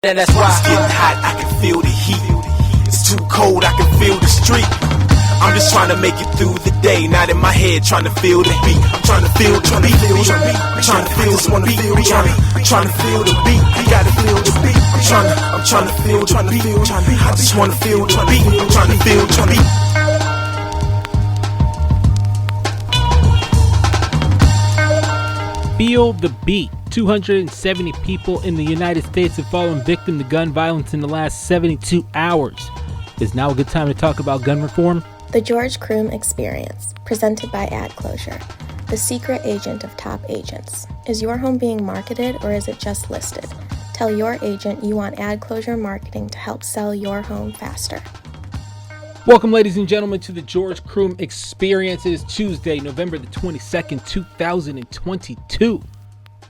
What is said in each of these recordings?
And that's why it's getting hot, I can feel the heat. It's too cold, I can feel the street. I'm just trying to make it through the day, not in my head trying to feel the beat. I'm trying to feel the beat. I'm trying to feel the beat. I'm trying to feel the beat. You gotta feel the beat. I'm trying to feel the beat. I just wanna feel the beat. I'm trying to feel the beat. Feel the beat. 270 people in the United States have fallen victim to gun violence in the last 72 hours. Is now a good time to talk about gun reform? The George Croom Experience, presented by Ad Closure, the secret agent of top agents. Is your home being marketed or is it just listed? Tell your agent you want Ad Closure marketing to help sell your home faster. Welcome, ladies and gentlemen, to the George Croom Experience. It is Tuesday, November the 22nd, 2022.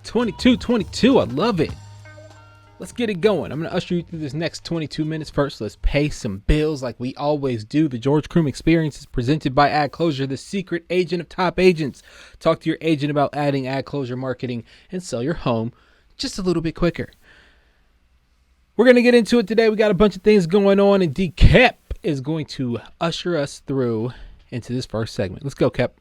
22, I love it. Let's get it going. I'm going to usher you through this next 22 minutes. First, let's pay some bills like we always do. The George Croom Experience is presented by Ad Closure, the secret agent of top agents. Talk to your agent about adding Ad Closure marketing and sell your home just a little bit quicker. We're going to get into it today. We got a bunch of things going on, and D. Kep is going to usher us through into this first segment. Let's go, Kep.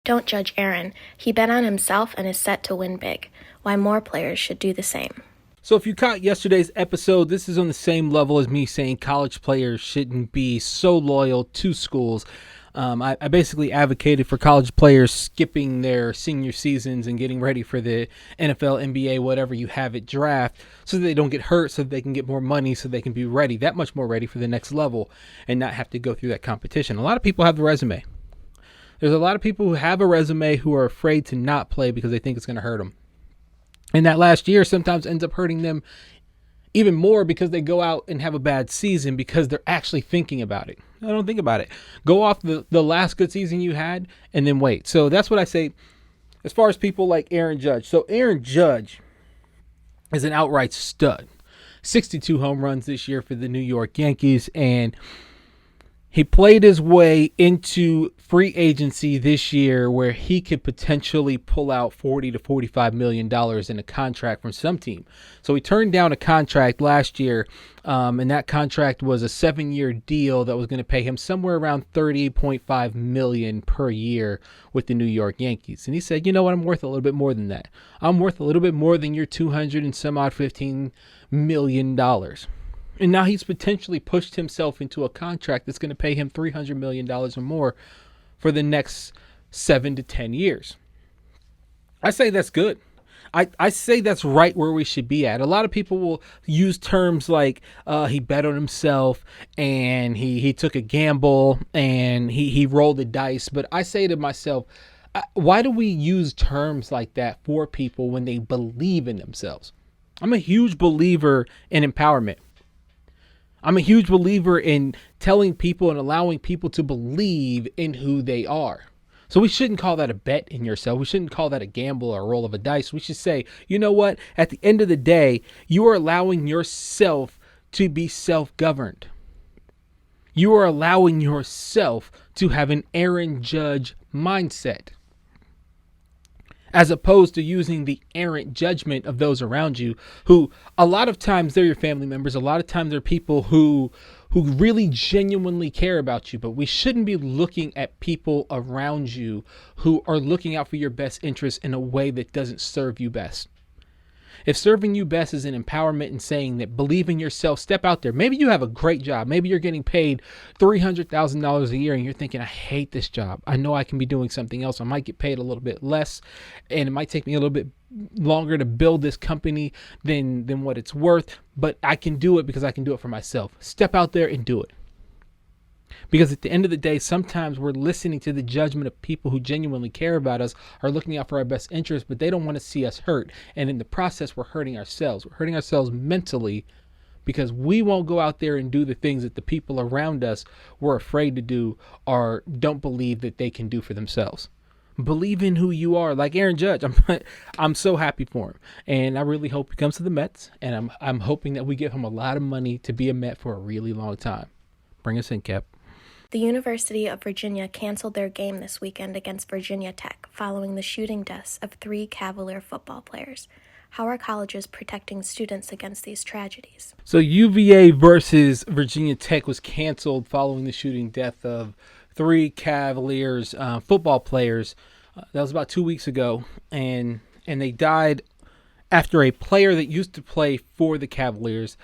Don't judge Aaron. He bet on himself and is set to win big. Why more players should do the same. So if you caught yesterday's episode, this is on the same level as me saying college players shouldn't be so loyal to schools. I basically advocated for college players skipping their senior seasons and getting ready for the NFL, NBA, whatever you have at draft, so that they don't get hurt, so that they can get more money, so they can be ready, that much more ready for the next level and not have to go through that competition. A lot of people have the resume. There's a lot of people who have a resume who are afraid to not play because they think it's going to hurt them. And that last year sometimes ends up hurting them even more because they go out and have a bad season because they're actually thinking about it. No, don't think about it. Go off the last good season you had and then wait. So that's what I say as far as people like Aaron Judge. So Aaron Judge is an outright stud. 62 home runs this year for the New York Yankees, and he played his way into free agency this year where he could potentially pull out $40 to $45 million in a contract from some team. So he turned down a contract last year, and that contract was a 7-year deal that was going to pay him somewhere around $30.5 million per year with the New York Yankees. And he said, you know what, I'm worth a little bit more than that. I'm worth a little bit more than your 200 and some odd $15 million. And now he's potentially pushed himself into a contract that's going to pay him $300 million or more for the next 7 to 10 years. I say that's good. I say that's right where we should be at. A lot of people will use terms like he bet on himself and he took a gamble and he rolled the dice. But I say to myself, why do we use terms like that for people when they believe in themselves? I'm a huge believer in empowerment. I'm a huge believer in telling people and allowing people to believe in who they are. So we shouldn't call that a bet in yourself. We shouldn't call that a gamble or a roll of a dice. We should say, you know what? At the end of the day, you are allowing yourself to be self-governed. You are allowing yourself to have an Aaron Judge mindset, as opposed to using the errant judgment of those around you, who a lot of times they're your family members. A lot of times they're people who really genuinely care about you. But we shouldn't be looking at people around you who are looking out for your best interests in a way that doesn't serve you best. If serving you best is an empowerment and saying that believe in yourself, step out there. Maybe you have a great job. Maybe you're getting paid $300,000 a year and you're thinking, I hate this job. I know I can be doing something else. I might get paid a little bit less and it might take me a little bit longer to build this company than what it's worth, but I can do it because I can do it for myself. Step out there and do it. Because at the end of the day, sometimes we're listening to the judgment of people who genuinely care about us, are looking out for our best interests, but they don't want to see us hurt. And in the process, we're hurting ourselves. We're hurting ourselves mentally because we won't go out there and do the things that the people around us were afraid to do or don't believe that they can do for themselves. Believe in who you are. Like Aaron Judge, I'm so happy for him. And I really hope he comes to the Mets. And I'm hoping that we give him a lot of money to be a Met for a really long time. Bring us in, Kep. The University of Virginia canceled their game this weekend against Virginia Tech following the shooting deaths of 3 Cavalier football players. How are colleges protecting students against these tragedies? So UVA versus Virginia Tech was canceled following the shooting death of 3 Cavaliers football players. That was about 2 weeks ago, and they died after a player that used to play for the Cavaliers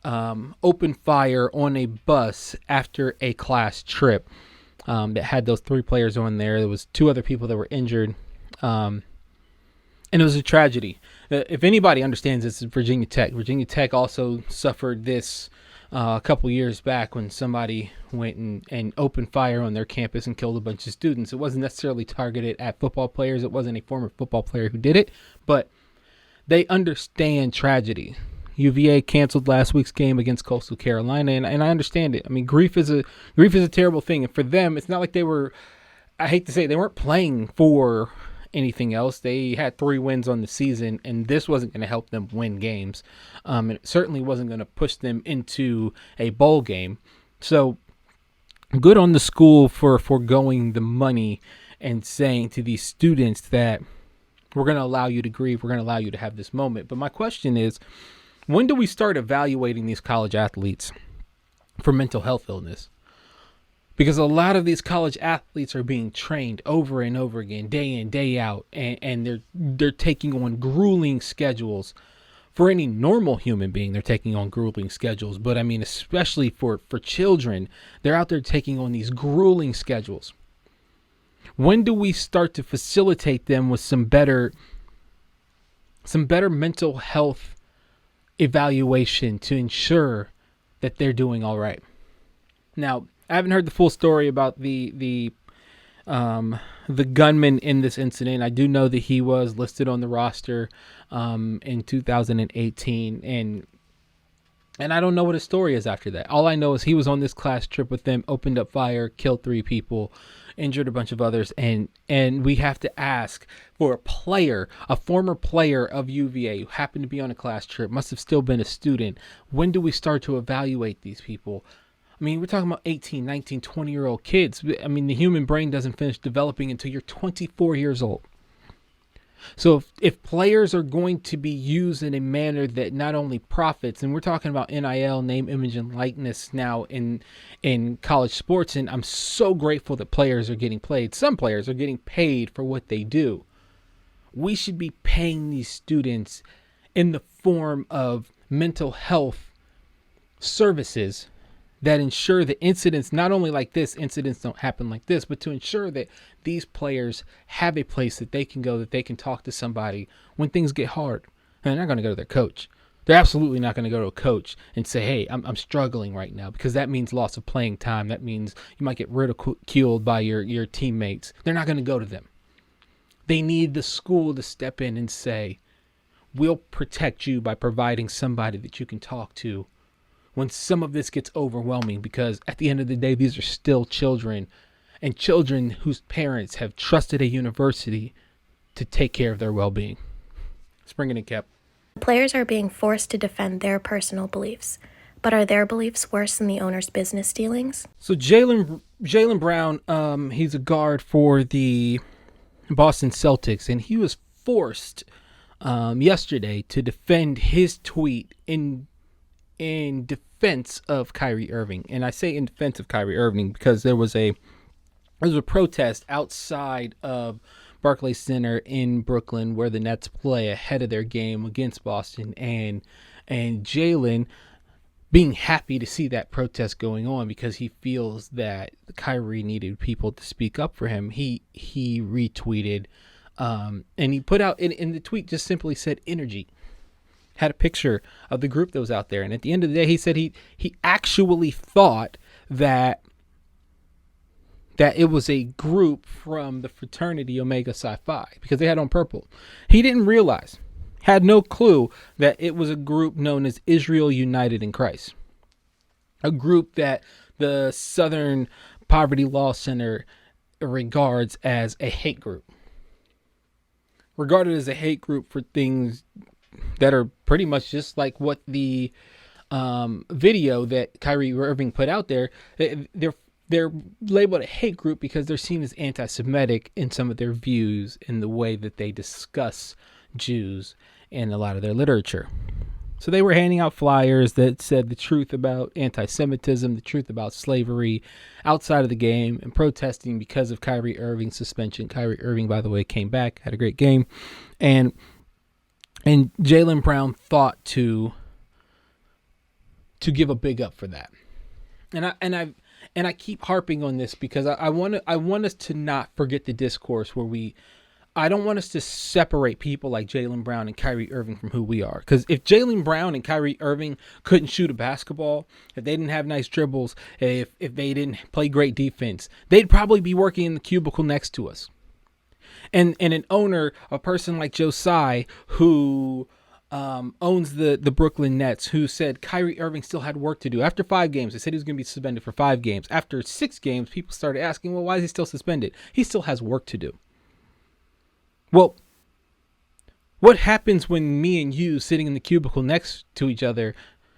opened fire on a bus after a class trip that had those 3 players on there. There was 2 other people that were injured, and it was a tragedy. If anybody understands this, it's Virginia Tech. Virginia Tech also suffered this a couple years back when somebody went and opened fire on their campus and killed a bunch of students. It wasn't necessarily targeted at football players. It wasn't a former football player who did it, but they understand tragedy. UVA canceled last week's game against Coastal Carolina, and I understand it. I mean, grief is a terrible thing, and for them, it's not like they were. I hate to say it, they weren't playing for anything else. They had 3 wins on the season, and this wasn't going to help them win games. And it certainly wasn't going to push them into a bowl game. So, good on the school for foregoing the money and saying to these students that we're going to allow you to grieve. We're going to allow you to have this moment. But my question is, when do we start evaluating these college athletes for mental health illness? Because a lot of these college athletes are being trained over and over again, day in, day out, and they're taking on grueling schedules. For any normal human being, they're taking on grueling schedules. But I mean, especially for children, they're out there taking on these grueling schedules. When do we start to facilitate them with some better mental health evaluation to ensure that they're doing all right? Now, I haven't heard the full story about the gunman in this incident. I do know that he was listed on the roster in 2018, and I don't know what his story is after that. All I know is he was on this class trip with them, opened up fire, killed 3 people, injured a bunch of others, and we have to ask for a former player of UVA who happened to be on a class trip, must have still been a student. When do we start to evaluate these people? I mean, we're talking about 18, 19, 20-year-old kids. I mean, the human brain doesn't finish developing until you're 24 years old. So if players are going to be used in a manner that not only profits, and we're talking about NIL, name, image, and likeness now in college sports, and I'm so grateful that players are getting played. Some players are getting paid for what they do. We should be paying these students in the form of mental health services that ensure that incidents, not only like this, incidents don't happen like this, but to ensure that these players have a place that they can go, that they can talk to somebody when things get hard. And they're not going to go to their coach. They're absolutely not going to go to a coach and say, hey, I'm struggling right now, because that means loss of playing time. That means you might get ridiculed by your teammates. They're not going to go to them. They need the school to step in and say, we'll protect you by providing somebody that you can talk to when some of this gets overwhelming, because at the end of the day, these are still children, and children whose parents have trusted a university to take care of their well-being. Let's bring it in, Cap. Players are being forced to defend their personal beliefs, but are their beliefs worse than the owner's business dealings? So Jaylen Brown, he's a guard for the Boston Celtics, and he was forced yesterday to defend his tweet in defense of Kyrie Irving. And I say in defense of Kyrie Irving because there was a protest outside of Barclays Center in Brooklyn where the Nets play ahead of their game against Boston, and Jaylen being happy to see that protest going on because he feels that Kyrie needed people to speak up for him. He retweeted and he put out in the tweet just simply said energy. Had a picture of the group that was out there. And at the end of the day, he said he actually thought that it was a group from the fraternity Omega Psi Phi because they had on purple. He didn't realize, had no clue that it was a group known as Israel United in Christ. A group that the Southern Poverty Law Center regards as a hate group. Regarded as a hate group for things that are pretty much just like what the video that Kyrie Irving put out there. They're labeled a hate group because they're seen as anti-Semitic in some of their views in the way that they discuss Jews in a lot of their literature. So they were handing out flyers that said the truth about anti-Semitism, the truth about slavery outside of the game, and protesting because of Kyrie Irving's suspension. Kyrie Irving, by the way, came back, had a great game, and Jaylen Brown thought to give a big up for that. And I keep harping on this because I want us to not forget the discourse where I don't want us to separate people like Jaylen Brown and Kyrie Irving from who we are. Because if Jaylen Brown and Kyrie Irving couldn't shoot a basketball, if they didn't have nice dribbles, if they didn't play great defense, they'd probably be working in the cubicle next to us. And an owner, a person like Joe Tsai, who owns the Brooklyn Nets, who said Kyrie Irving still had work to do. After 5 games, they said he was going to be suspended for 5 games. After 6 games, people started asking, well, why is he still suspended? He still has work to do. Well, what happens when me and you sitting in the cubicle next to each other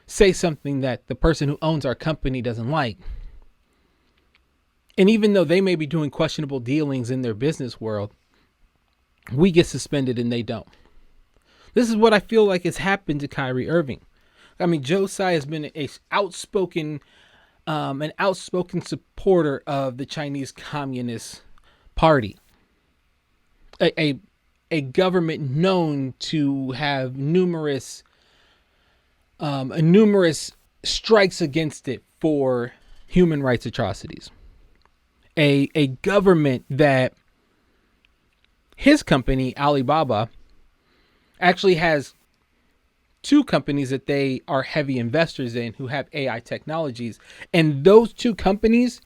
say something that the person who owns our company doesn't like? And even though they may be doing questionable dealings in their business world, we get suspended and they don't. This is what I feel like has happened to Kyrie Irving. I mean, Joe Tsai has been an outspoken supporter of the Chinese Communist Party. A government known to have numerous strikes against it for human rights atrocities. A government that his company, Alibaba, actually has 2 companies that they are heavy investors in who have AI technologies. And those 2 companies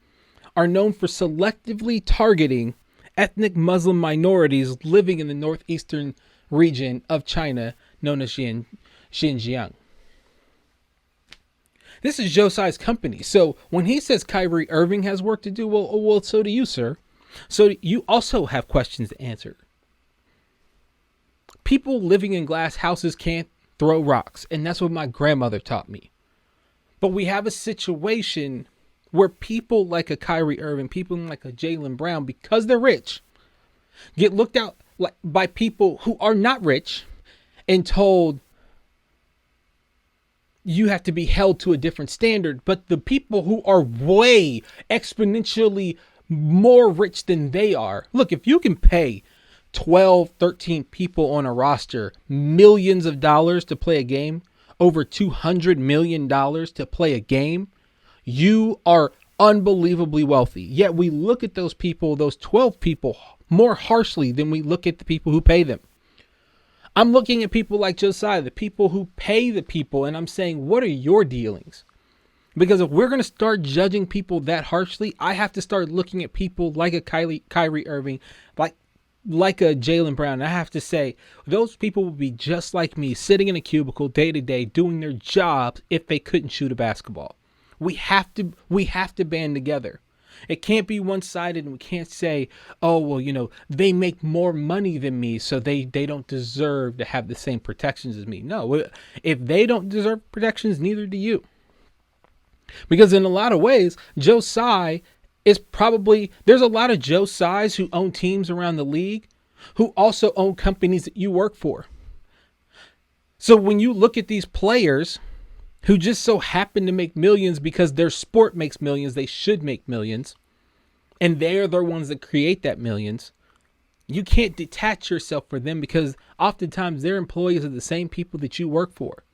are known for selectively targeting ethnic Muslim minorities living in the northeastern region of China known as Xinjiang. This is Joe Tsai's company. So when he says Kyrie Irving has work to do, well, so do you, sir. So you also have questions to answer. People living in glass houses can't throw rocks, and that's what my grandmother taught me. But we have a situation where people like a Kyrie Irving, people like a Jaylen Brown, because they're rich, get looked out like by people who are not rich and told you have to be held to a different standard. But the people who are way exponentially more rich than they are, look, if you can pay 12, 13 people on a roster millions of dollars to play a game, over $200 million to play a game, you are unbelievably wealthy. Yet we look at those people, those 12 people, more harshly than we look at the people who pay them. I'm looking at people like Josiah, the people who pay the people, and I'm saying, what are your dealings? Because if we're going to start judging people that harshly, I have to start looking at people like a Kyrie Irving, like a Jaylen Brown. I have to say, those people would be just like me, sitting in a cubicle day to day, doing their jobs if they couldn't shoot a basketball. We have to band together. It can't be one-sided, and we can't say, oh, well, they make more money than me, so they don't deserve to have the same protections as me. No, if they don't deserve protections, neither do you. Because in a lot of ways, Joe Tsai there's a lot of Joe Tsais who own teams around the league who also own companies that you work for. So when you look at these players who just so happen to make millions because their sport makes millions, they should make millions, and they're the ones that create that millions, you can't detach yourself from them because oftentimes they're employees of the same people that you work for.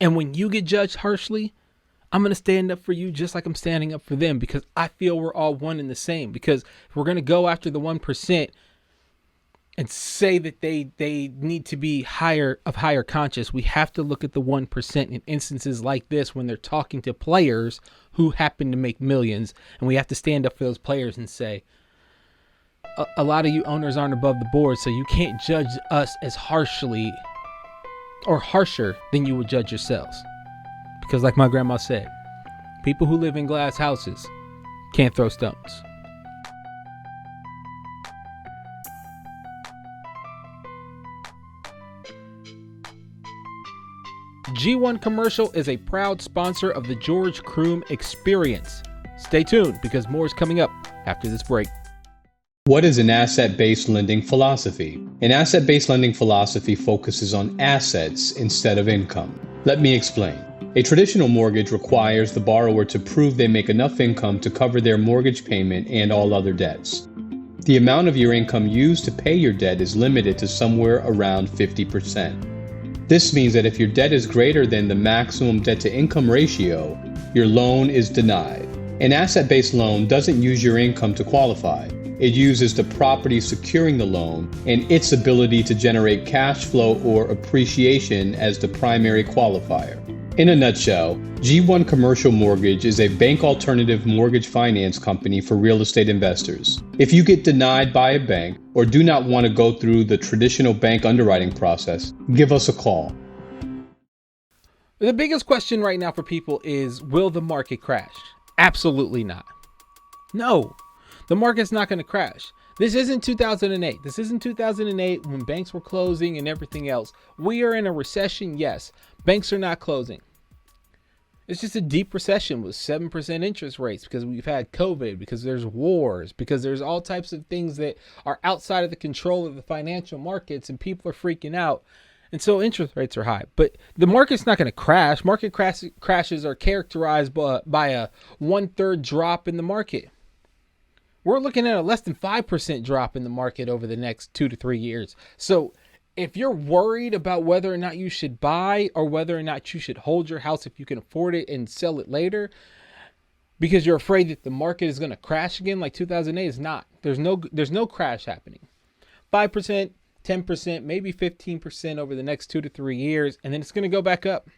And when you get judged harshly, I'm going to stand up for you just like I'm standing up for them, because I feel we're all one and the same. Because if we're going to go after the 1% and say that they need to be higher conscious, we have to look at the 1% in instances like this when they're talking to players who happen to make millions. And we have to stand up for those players and say, a lot of you owners aren't above the board, so you can't judge us as harshly or harsher than you would judge yourselves. Because like my grandma said, people who live in glass houses can't throw stones. G1 Commercial is a proud sponsor of the George Croom Experience. Stay tuned because more is coming up after this break. What is an asset-based lending philosophy? An asset-based lending philosophy focuses on assets instead of income. Let me explain. A traditional mortgage requires the borrower to prove they make enough income to cover their mortgage payment and all other debts. The amount of your income used to pay your debt is limited to somewhere around 50%. This means that if your debt is greater than the maximum debt-to-income ratio, your loan is denied. An asset-based loan doesn't use your income to qualify. It uses the property securing the loan and its ability to generate cash flow or appreciation as the primary qualifier. In a nutshell, G1 Commercial Mortgage is a bank alternative mortgage finance company for real estate investors. If you get denied by a bank or do not want to go through the traditional bank underwriting process, give us a call. The biggest question right now for people is, will the market crash? Absolutely not. No. The market's not going to crash. This isn't 2008. This isn't 2008 when banks were closing and everything else. We are in a recession, yes. Banks are not closing. It's just a deep recession with 7% interest rates because we've had COVID, because there's wars, because there's all types of things that are outside of the control of the financial markets and people are freaking out. And so interest rates are high. But the market's not going to crash. Market crashes are characterized by a 1/3 drop in the market. We're looking at a less than 5% drop in the market over the next 2 to 3 years. So if you're worried about whether or not you should buy or whether or not you should hold your house if you can afford it and sell it later because you're afraid that the market is going to crash again like 2008, it's not. There's no crash happening. 5%, 10%, maybe 15% over the next 2 to 3 years, and then it's going to go back up.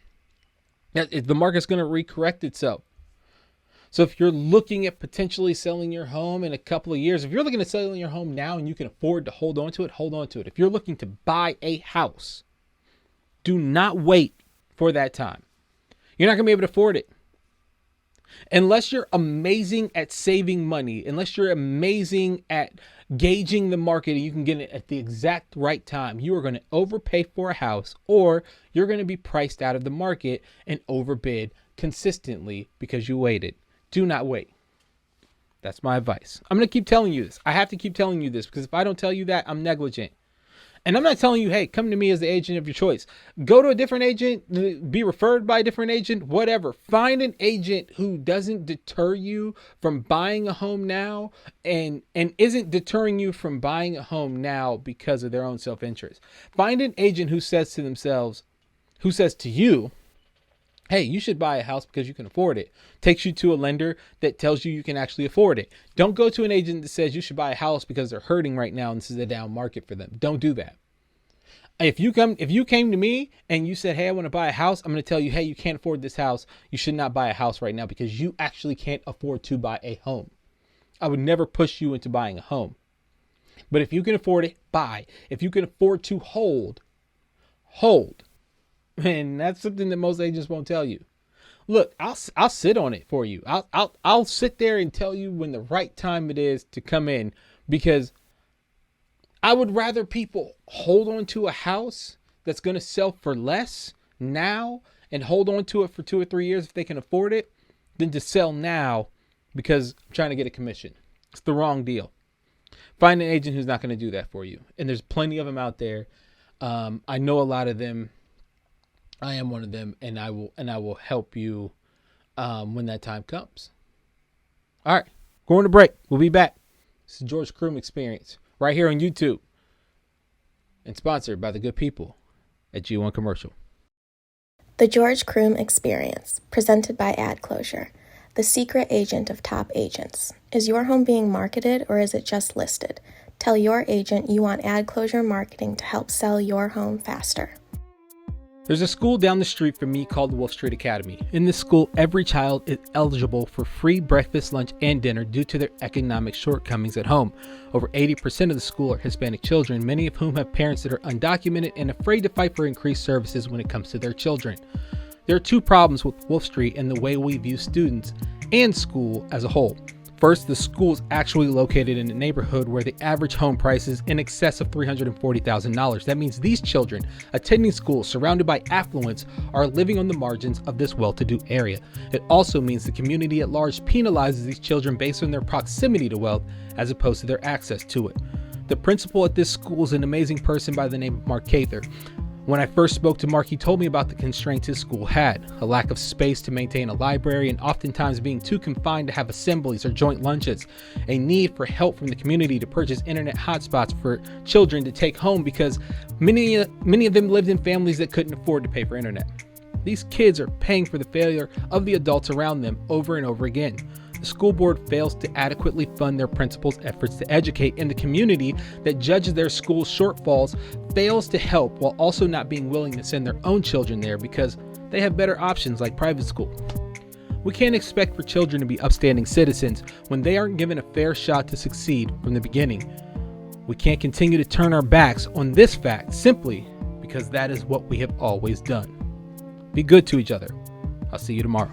The market's going to recorrect itself. So if you're looking at potentially selling your home in a couple of years, if you're looking at selling your home now and you can afford to hold on to it, hold on to it. If you're looking to buy a house, do not wait for that time. You're not going to be able to afford it. Unless you're amazing at saving money, unless you're amazing at gauging the market and you can get it at the exact right time, you are going to overpay for a house or you're going to be priced out of the market and overbid consistently because you waited. Do not wait. That's my advice. I'm going to keep telling you this. I have to keep telling you this because if I don't tell you that, I'm negligent. And I'm not telling you, hey, come to me as the agent of your choice. Go to a different agent, be referred by a different agent, whatever. Find an agent who doesn't deter you from buying a home now and isn't deterring you from buying a home now because of their own self-interest. Find an agent who says to you, hey, you should buy a house because you can afford it. Takes you to a lender that tells you can actually afford it. Don't go to an agent that says you should buy a house because they're hurting right now and this is a down market for them. Don't do that. If you came to me and you said, hey, I want to buy a house, I'm going to tell you, hey, you can't afford this house. You should not buy a house right now because you actually can't afford to buy a home. I would never push you into buying a home. But if you can afford it, buy. If you can afford to hold. And that's something that most agents won't tell you. Look, I'll sit on it for you. I'll sit there and tell you when the right time it is to come in because I would rather people hold on to a house that's going to sell for less now and hold on to it for 2 or 3 years if they can afford it than to sell now because I'm trying to get a commission. It's the wrong deal. Find an agent who's not going to do that for you. And there's plenty of them out there. I know a lot of them. I am one of them, and I will help you when that time comes. All right, going to break. We'll be back. This is George Croom Experience right here on YouTube, and sponsored by the good people at G1 Commercial. The George Croom Experience, presented by Ad Closure, the secret agent of top agents. Is your home being marketed or is it just listed? Tell your agent you want Ad Closure marketing to help sell your home faster. There's a school down the street from me called the Wolf Street Academy. In this school, every child is eligible for free breakfast, lunch, and dinner due to their economic shortcomings at home. Over 80% of the school are Hispanic children, many of whom have parents that are undocumented and afraid to fight for increased services when it comes to their children. There are 2 problems with Wolf Street and the way we view students and school as a whole. First, the school is actually located in a neighborhood where the average home price is in excess of $340,000. That means these children attending school surrounded by affluence are living on the margins of this well-to-do area. It also means the community at large penalizes these children based on their proximity to wealth as opposed to their access to it. The principal at this school is an amazing person by the name of Mark Cather. When I first spoke to Mark, he told me about the constraints his school had: a lack of space to maintain a library and oftentimes being too confined to have assemblies or joint lunches, a need for help from the community to purchase internet hotspots for children to take home because many of them lived in families that couldn't afford to pay for internet. These kids are paying for the failure of the adults around them over and over again. The school board fails to adequately fund their principals' efforts to educate, and the community that judges their school's shortfalls fails to help while also not being willing to send their own children there because they have better options like private school. We can't expect for children to be upstanding citizens when they aren't given a fair shot to succeed from the beginning. We can't continue to turn our backs on this fact simply because that is what we have always done. Be good to each other. I'll see you tomorrow.